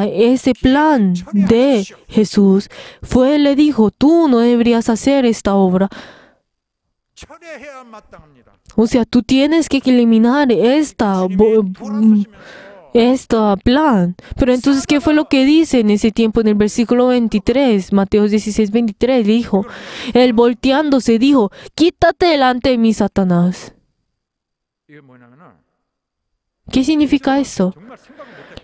ese plan de Jesús. Le dijo, tú no deberías hacer esta obra. O sea, tú tienes que eliminar esta plan. Pero entonces, ¿qué fue lo que dice en ese tiempo en el versículo 23? Mateo 16:23 dijo, él volteándose dijo, quítate delante de mí, Satanás. ¿Qué significa eso?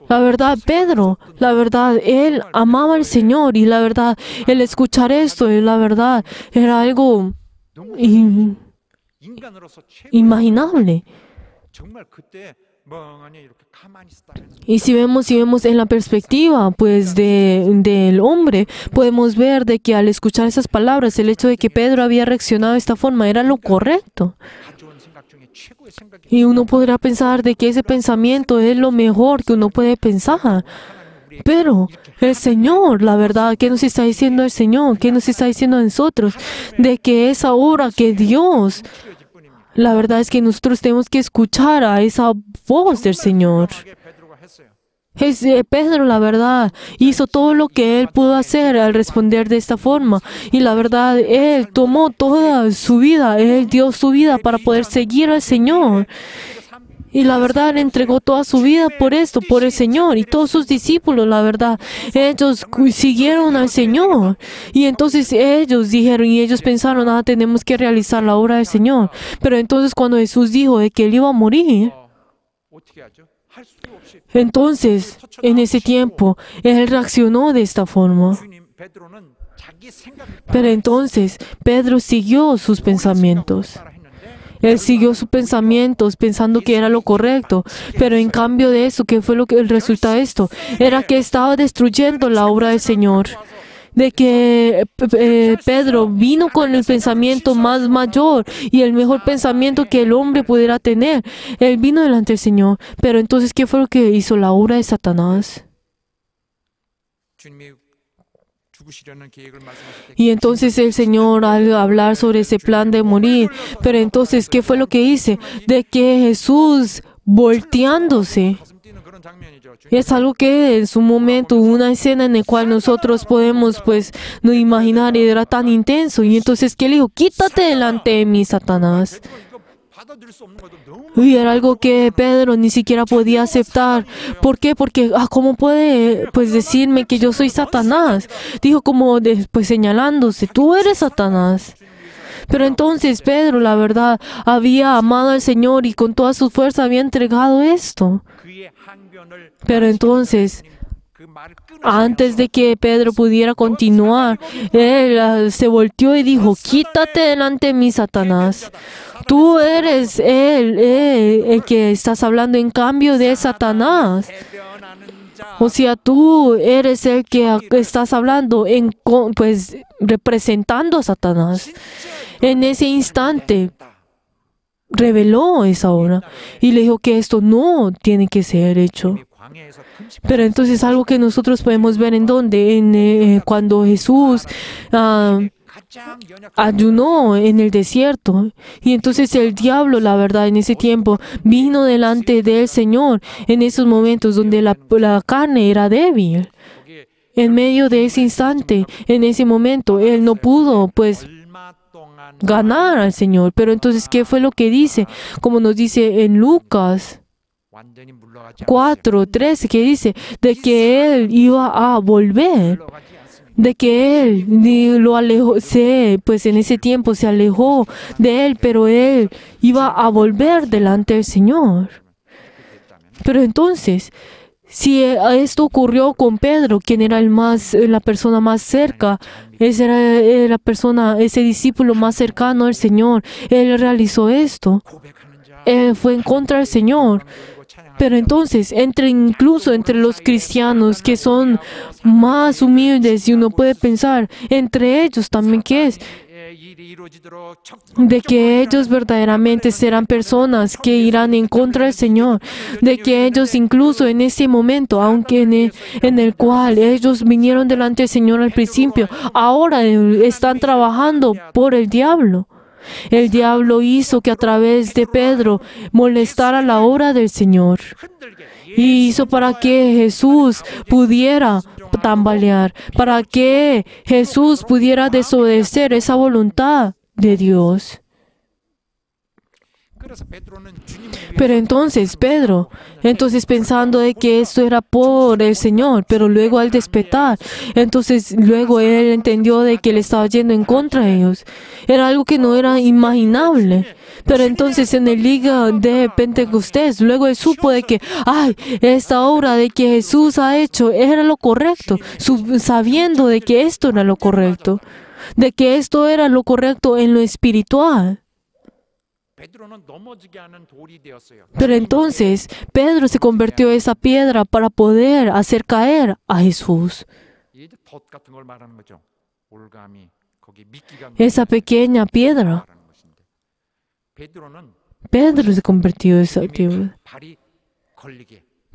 La verdad, Pedro, la verdad, él amaba al Señor y la verdad, el escuchar esto, la verdad, era algo inimaginable. Y si vemos en la perspectiva pues del hombre, podemos ver de que al escuchar esas palabras, el hecho de que Pedro había reaccionado de esta forma era lo correcto. Y uno podrá pensar de que ese pensamiento es lo mejor que uno puede pensar. Pero el Señor, la verdad, ¿qué nos está diciendo el Señor? ¿Qué nos está diciendo a nosotros? De que es ahora que Dios, la verdad es que nosotros tenemos que escuchar a esa voz del Señor. Pedro, la verdad, hizo todo lo que él pudo hacer al responder de esta forma. Y la verdad, él tomó toda su vida, él dio su vida para poder seguir al Señor. Y la verdad, él entregó toda su vida por esto, por el Señor. Y todos sus discípulos, la verdad, ellos siguieron al Señor. Y entonces ellos dijeron y ellos pensaron, tenemos que realizar la obra del Señor. Pero entonces cuando Jesús dijo de que él iba a morir, entonces, en ese tiempo, él reaccionó de esta forma. Pero entonces, Pedro siguió sus pensamientos. Él siguió sus pensamientos pensando que era lo correcto. Pero en cambio de eso, ¿qué fue el resultado de esto? Era que estaba destruyendo la obra del Señor. De que Pedro vino con el pensamiento más mayor y el mejor pensamiento que el hombre pudiera tener. Él vino delante del Señor. Pero entonces, ¿qué fue lo que hizo? La obra de Satanás. Y entonces el Señor al hablar sobre ese plan de morir, pero entonces, ¿qué fue lo que hice? De que Jesús volteándose. Es algo que en su momento, una escena en la cual nosotros podemos no imaginar, y era tan intenso. Y entonces, ¿qué le dijo? Quítate delante de mí, Satanás. Y era algo que Pedro ni siquiera podía aceptar. ¿Por qué? Porque, ¿cómo puede decirme que yo soy Satanás? Dijo como señalándose, tú eres Satanás. Pero entonces Pedro, la verdad, había amado al Señor y con toda su fuerza había entregado esto. Pero entonces, antes de que Pedro pudiera continuar, él se volteó y dijo: quítate delante de mí, Satanás. Tú eres el que estás hablando en cambio de Satanás. O sea, tú eres el que estás hablando pues representando a Satanás. En ese instante reveló esa hora y le dijo que esto no tiene que ser hecho. Pero entonces algo que nosotros podemos ver en donde, cuando Jesús ayunó en el desierto, y entonces el diablo, la verdad, en ese tiempo vino delante del Señor en esos momentos donde la carne era débil. En medio de ese instante, en ese momento, él no pudo pues ganar al Señor. Pero entonces, ¿qué fue lo que dice? Como nos dice en Lucas 4:13, que dice de que él iba a volver, de que él lo alejó, pues en ese tiempo se alejó de él, pero él iba a volver delante del Señor. Pero entonces, si esto ocurrió con Pedro, quien era la persona más cerca, ese discípulo más cercano al Señor, él realizó esto. Él fue en contra del Señor. Pero entonces, incluso entre los cristianos que son más humildes, y uno puede pensar, entre ellos también, ¿qué es? De que ellos verdaderamente serán personas que irán en contra del Señor, de que ellos incluso en ese momento, aunque en el cual ellos vinieron delante del Señor al principio, ahora están trabajando por el diablo. El diablo hizo que a través de Pedro molestara la obra del Señor. Y hizo para que Jesús pudiera tambalear, para que Jesús pudiera desobedecer esa voluntad de Dios. Pero entonces Pedro, pensando de que esto era por el Señor, pero luego al despertar, luego él entendió de que él estaba yendo en contra de ellos. Era algo que no era imaginable. Pero entonces en el día de Pentecostés, luego él supo de que, esta obra de que Jesús ha hecho era lo correcto, sabiendo de que esto era lo correcto, de que esto era lo correcto en lo espiritual. Pero entonces Pedro se convirtió en esa piedra para poder hacer caer a Jesús. Esa pequeña piedra. Pedro se convirtió en esa piedra.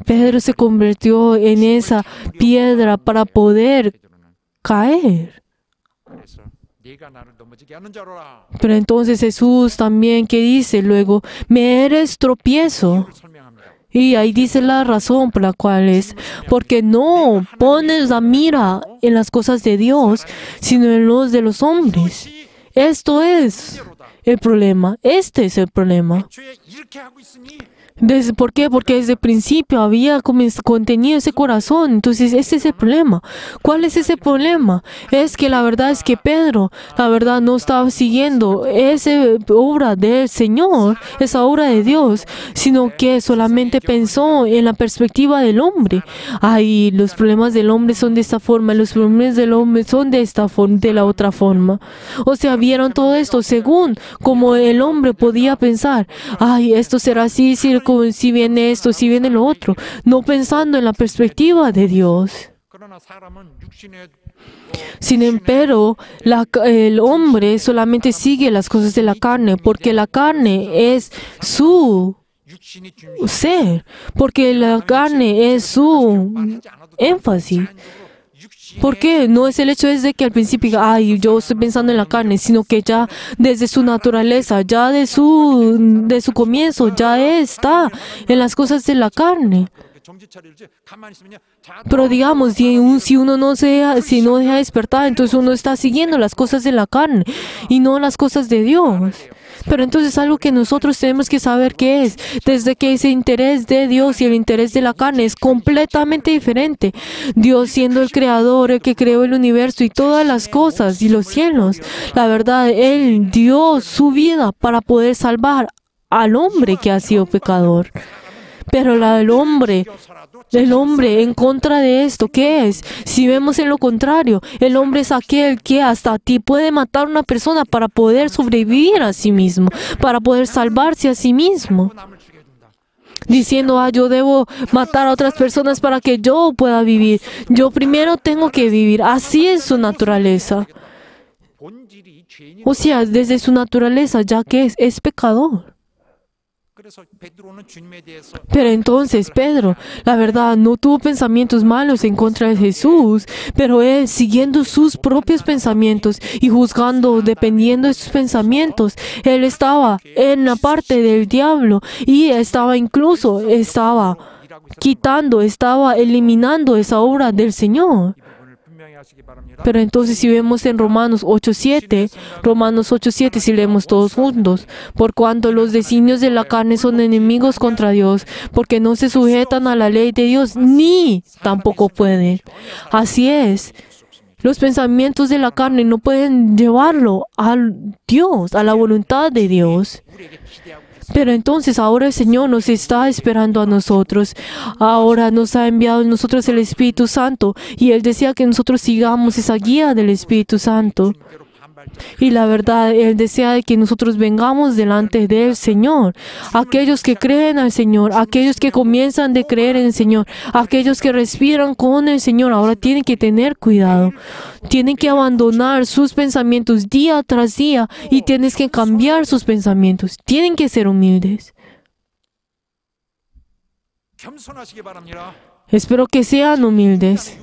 Pedro se convirtió en esa piedra para poder caer. Pero entonces Jesús también, ¿qué dice? Luego, me eres tropiezo. Y ahí dice la razón por la cual es, porque no pones la mira en las cosas de Dios, sino en los de los hombres. Esto es el problema. Este es el problema. ¿Por qué? Porque desde el principio había contenido ese corazón. Entonces, ese es el problema. ¿Cuál es ese problema? Es que la verdad es que Pedro, la verdad, no estaba siguiendo esa obra del Señor, esa obra de Dios, sino que solamente pensó en la perspectiva del hombre. Los problemas del hombre son de esta forma, los problemas del hombre son de esta forma, de la otra forma. O sea, vieron todo esto según como el hombre podía pensar. Esto será así, si viene esto, si viene lo otro, no pensando en la perspectiva de Dios. Sin embargo, el hombre solamente sigue las cosas de la carne, porque la carne es su ser, porque la carne es su énfasis. ¿Por qué? No es el hecho de que al principio, yo estoy pensando en la carne, sino que ya desde su naturaleza, ya de su comienzo, ya está en las cosas de la carne. Pero digamos, si uno no deja despertar, entonces uno está siguiendo las cosas de la carne y no las cosas de Dios. Pero entonces algo que nosotros tenemos que saber que es, desde que ese interés de Dios y el interés de la carne es completamente diferente. Dios siendo el creador, el que creó el universo y todas las cosas y los cielos. La verdad, Él dio su vida para poder salvar al hombre que ha sido pecador. Pero el hombre en contra de esto, ¿qué es? Si vemos en lo contrario, el hombre es aquel que hasta a ti puede matar a una persona para poder sobrevivir a sí mismo, para poder salvarse a sí mismo. Diciendo, yo debo matar a otras personas para que yo pueda vivir. Yo primero tengo que vivir. Así es su naturaleza. O sea, desde su naturaleza, ya que es pecador. Pero entonces Pedro, la verdad, no tuvo pensamientos malos en contra de Jesús, pero él, siguiendo sus propios pensamientos y juzgando, dependiendo de sus pensamientos, él estaba en la parte del diablo y estaba estaba eliminando esa obra del Señor. Pero entonces si vemos en Romanos 8:7, si leemos todos juntos, por cuanto los designios de la carne son enemigos contra Dios, porque no se sujetan a la ley de Dios, ni tampoco pueden. Así es. Los pensamientos de la carne no pueden llevarlo a Dios, a la voluntad de Dios. Pero entonces ahora el Señor nos está esperando a nosotros. Ahora nos ha enviado a nosotros el Espíritu Santo. Y Él desea que nosotros sigamos esa guía del Espíritu Santo. Y la verdad, Él desea que nosotros vengamos delante del Señor. Aquellos que creen al Señor, aquellos que comienzan de creer en el Señor, aquellos que respiran con el Señor, ahora tienen que tener cuidado. Tienen que abandonar sus pensamientos día tras día y tienes que cambiar sus pensamientos. Tienen que ser humildes. Espero que sean humildes.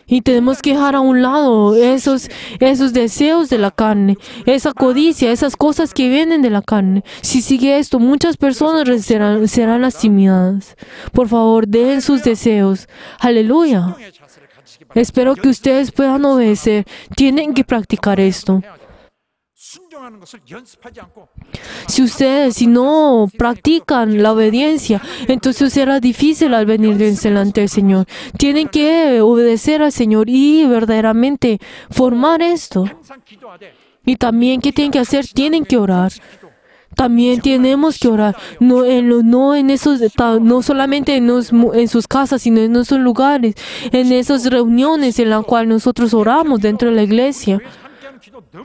Y tenemos que dejar a un lado esos deseos de la carne, esa codicia, esas cosas que vienen de la carne. Si sigue esto, muchas personas serán lastimadas. Por favor, dejen sus deseos. Aleluya. Espero que ustedes puedan obedecer. Tienen que practicar esto. Si no practican la obediencia, entonces será difícil al venir delante del Señor. Tienen que obedecer al Señor y verdaderamente formar esto. Y también, ¿qué tienen que hacer? Tienen que orar. También tenemos que orar, no solamente en sus casas, sino en esos lugares, en esas reuniones en las cuales nosotros oramos dentro de la iglesia.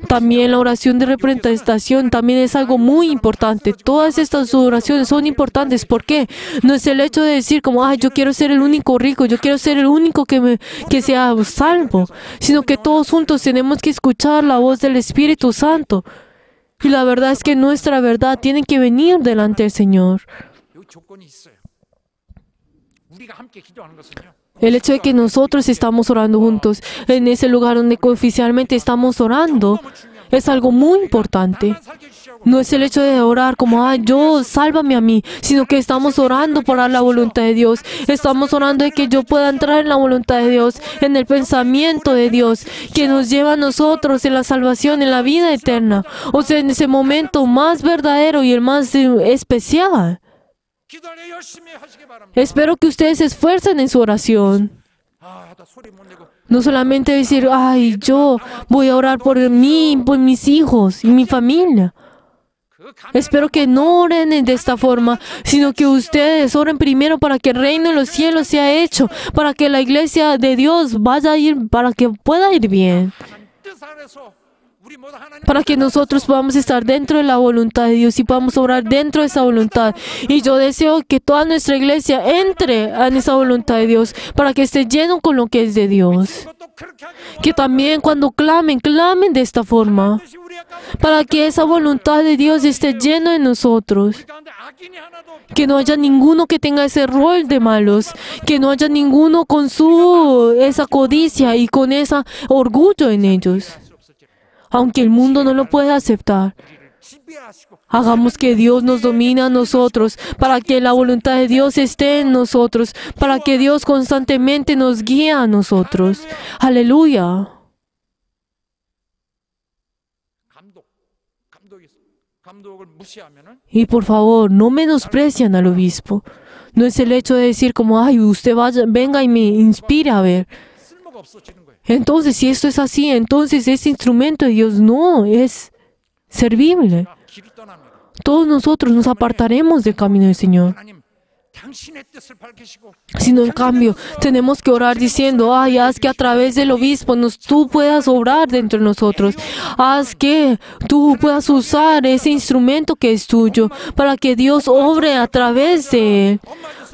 También la oración de representación también es algo muy importante. Todas estas oraciones son importantes. ¿Por qué? No es el hecho de decir como, yo quiero ser el único rico, yo quiero ser el único que sea salvo, sino que todos juntos tenemos que escuchar la voz del Espíritu Santo. Y la verdad es que nuestra verdad tiene que venir delante del Señor. El hecho de que nosotros estamos orando juntos en ese lugar donde oficialmente estamos orando es algo muy importante. No es el hecho de orar como, yo sálvame a mí, sino que estamos orando para la voluntad de Dios. Estamos orando de que yo pueda entrar en la voluntad de Dios, en el pensamiento de Dios, que nos lleva a nosotros en la salvación, en la vida eterna. O sea, en ese momento más verdadero y el más especial. Espero que ustedes se esfuercen en su oración. No solamente decir, yo voy a orar por mí, por mis hijos y mi familia. Espero que no oren de esta forma, sino que ustedes oren primero para que el reino de los cielos sea hecho, para que la iglesia de Dios vaya a ir, para que pueda ir bien. Para que nosotros podamos estar dentro de la voluntad de Dios y podamos obrar dentro de esa voluntad. Y yo deseo que toda nuestra iglesia entre en esa voluntad de Dios para que esté lleno con lo que es de Dios. Que también cuando clamen de esta forma. Para que esa voluntad de Dios esté lleno en nosotros. Que no haya ninguno que tenga ese rol de malos. Que no haya ninguno con esa codicia y con ese orgullo en ellos. Aunque el mundo no lo pueda aceptar. Hagamos que Dios nos domine a nosotros, para que la voluntad de Dios esté en nosotros, para que Dios constantemente nos guíe a nosotros. Aleluya. Y por favor, no menosprecian al obispo. No es el hecho de decir como, ay, usted vaya, venga y me inspire a ver. Entonces, si esto es así, entonces ese instrumento de Dios no es servible. Todos nosotros nos apartaremos del camino del Señor. Sino en cambio, tenemos que orar diciendo, ay, haz que a través del obispo tú puedas obrar dentro de nosotros. Haz que tú puedas usar ese instrumento que es tuyo para que Dios obre a través de él.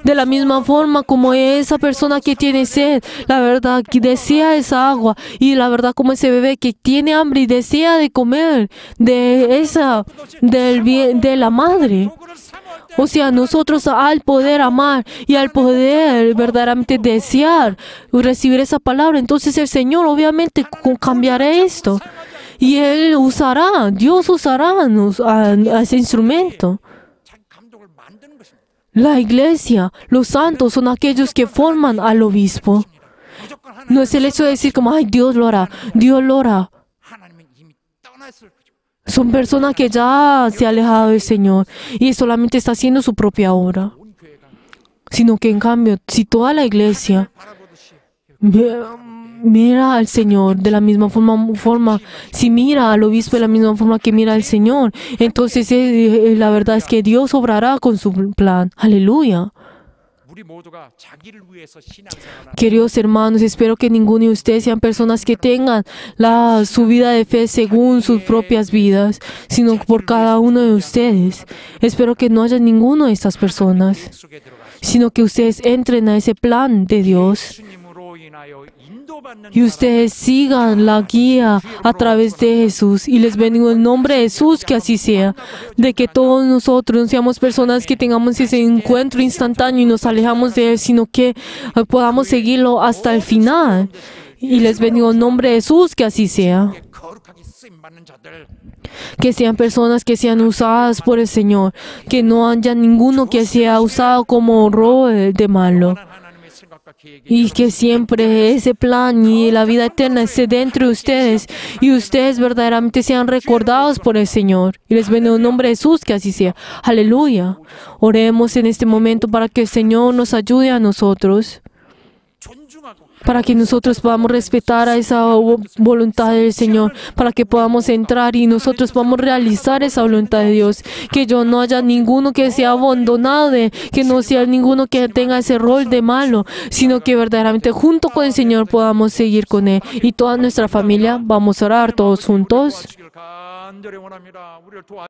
De la misma forma como esa persona que tiene sed, la verdad, que desea esa agua, y la verdad como ese bebé que tiene hambre y desea de comer de la madre. O sea, nosotros al poder amar y al poder verdaderamente desear recibir esa palabra, entonces el Señor obviamente cambiará esto. Y Él usará, Dios usará a ese instrumento. La iglesia, los santos son aquellos que forman al obispo. No es el hecho de decir como, ay, Dios lo hará, Dios lo hará. Son personas que ya se han alejado del Señor y solamente está haciendo su propia obra. Sino que en cambio, si toda la iglesia mira al Señor de la misma forma, si mira al obispo de la misma forma que mira al Señor, entonces la verdad es que Dios obrará con su plan. Aleluya. Queridos hermanos, espero que ninguno de ustedes sean personas que tengan su vida de fe según sus propias vidas, sino por cada uno de ustedes. Espero que no haya ninguno de estas personas, sino que ustedes entren a ese plan de Dios y ustedes sigan la guía a través de Jesús. Y les bendigo en el nombre de Jesús, que así sea. De que todos nosotros no seamos personas que tengamos ese encuentro instantáneo y nos alejamos de Él, sino que podamos seguirlo hasta el final. Y les bendigo en el nombre de Jesús, que así sea. Que sean personas que sean usadas por el Señor. Que no haya ninguno que sea usado como robo de malo. Y que siempre ese plan y la vida eterna esté dentro de ustedes y ustedes verdaderamente sean recordados por el Señor. Y les bendigo en el nombre de Jesús, que así sea. Aleluya. Oremos en este momento para que el Señor nos ayude a nosotros, para que nosotros podamos respetar a esa voluntad del Señor, para que podamos entrar y nosotros podamos realizar esa voluntad de Dios, que no haya ninguno que sea abandonado, que no sea ninguno que tenga ese rol de malo, sino que verdaderamente junto con el Señor podamos seguir con Él. Y toda nuestra familia, vamos a orar todos juntos.